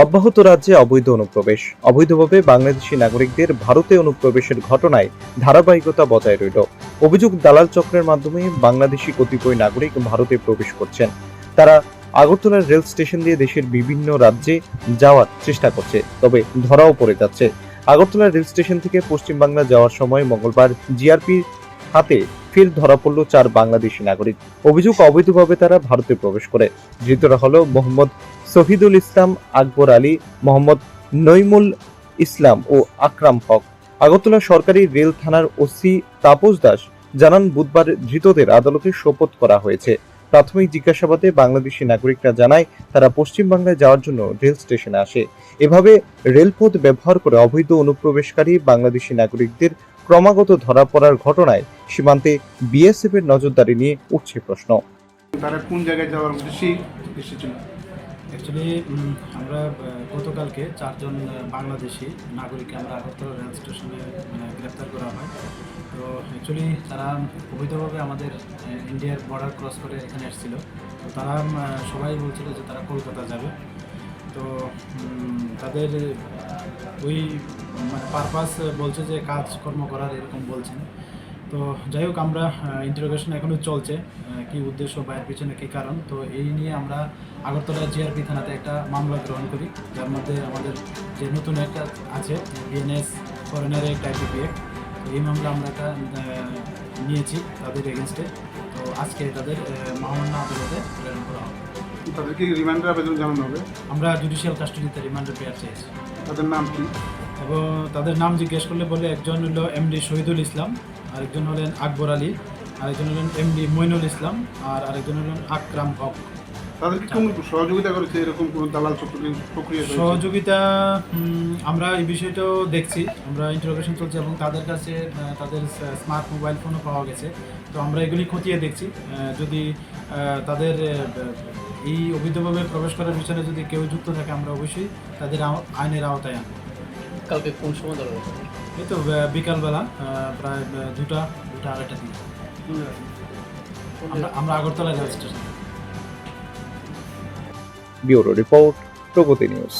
অব্যাহত রাজ্যে অবৈধ অনুপ্রবেশ। অবৈধভাবে বাংলাদেশি নাগরিকদের ভারতে অনুপ্রবেশের ঘটনায় ধারাবাহিকতা বজায় রইল। অভিযোগ, দালাল চক্রের মাধ্যমে বাংলাদেশি কতিপয় নাগরিক ভারতে প্রবেশ করছেন। তারা আগরতলার রেল স্টেশন দিয়ে দেশের বিভিন্ন রাজ্যে যাওয়ার চেষ্টা করছে, তবে ধরাও পড়ে যাচ্ছে। আগরতলা রেল স্টেশন থেকে পশ্চিম বাংলা যাওয়ার সময় মঙ্গলবার জিআরপির হাতে ফের ধরা পড়ল 4 বাংলাদেশি নাগরিক। অভিযোগ, অবৈধভাবে তারা ভারতে প্রবেশ করে। ধৃতরা হলো মোহাম্মদ শহীদুল ইসলাম, আকবর আলী, মোহাম্মদ নইমুল ইসলাম ও আকরাম হক। আগরতলা সরকারি রেল থানার ওসি তাপস দাস জানান, বুধবার ধৃতদের আদালতে সোপর্দ করা হয়েছে। প্রাথমিক জিজ্ঞাসাবাদে বাংলাদেশি নাগরিকরা জানায় তারা পশ্চিম বাংলায় যাওয়ার জন্য রেল স্টেশনে আসে। এভাবে রেলপথ ব্যবহার করে অবৈধ অনুপ্রবেশকারী বাংলাদেশি নাগরিকদের ক্রমাগত ধরা পড়ার ঘটনায় সীমান্তে বিএসএফ এর নজরদারি নিয়ে উঠছে প্রশ্ন। তারা কোন জায়গায় যাওয়ার উদ্দেশ্যে এসেছিল? অ্যাকচুয়ালি আমরা গতকালকে 4 জন বাংলাদেশি নাগরিককে আমরা আগরতলা রেল স্টেশনে গ্রেপ্তার করা হয়। তো অ্যাকচুয়ালি তারা অবৈধভাবে আমাদের ইন্ডিয়ার বর্ডার ক্রস করে এখানে এসেছিল। তো তারা সবাই বলছিল যে তারা কলকাতা যাবে। তো তাদের ওই পারপাস বলছে যে কাজকর্ম করার, এরকম বলছেন। তো যাই হোক, আমরা ইন্টারোগেশন এখনও চলছে, কি উদ্দেশ্য বা এর পিছনে কী কারণ। তো এই নিয়ে আমরা আগরতলা জিআরপি থানাতে একটা মামলা গ্রহণ করি, যার মধ্যে আমাদের যে নতুন একটা আছে BNS foreigner act IPP act. তো এই মামলা আমরা একটা নিয়েছি তাদের এগেনস্টে। তো আজকে তাদের মহামান্য আদালতে প্রেরণ করা হবে। তাদেরকে রিমান্ডের আবেদন জানানো হবে? আমরা জুডিশিয়াল কাস্টডিতে রিমান্ডের পেয়ার চেয়েছি। তাদের নাম কি? এবং তাদের নাম জিজ্ঞেস করলে বলে, একজন হলো এমডি শহীদুল ইসলাম, আরেকজন হলেন আকবর আলী, আরেকজন হলেন এমডি মইনুল ইসলাম, আর আরেকজন হলেন আকরাম হক। তাদেরকে কোন সহযোগিতা করেছে এরকম কোনো দালাল প্রক্রিয়া? সহযোগিতা আমরা এই বিষয়টাও দেখছি, আমরা ইন্টারোগেশন চলছে এবং তাদের কাছে তাদের স্মার্ট মোবাইল ফোনও পাওয়া গেছে। তো আমরা এগুলি খতিয়ে দেখছি, যদি তাদের এই অবৈধভাবে প্রবেশ করার পিছনে যদি কেউ যুক্ত থাকে আমরা অবশ্যই তাদের আইনের আওতায় আনবো। কালকে কোন সময় ধরো? এই তো বিকালবেলা প্রায় 2টা-2:30টার দিকে আমরা Agartala rail station. Bureau report, প্রগতি নিউজ।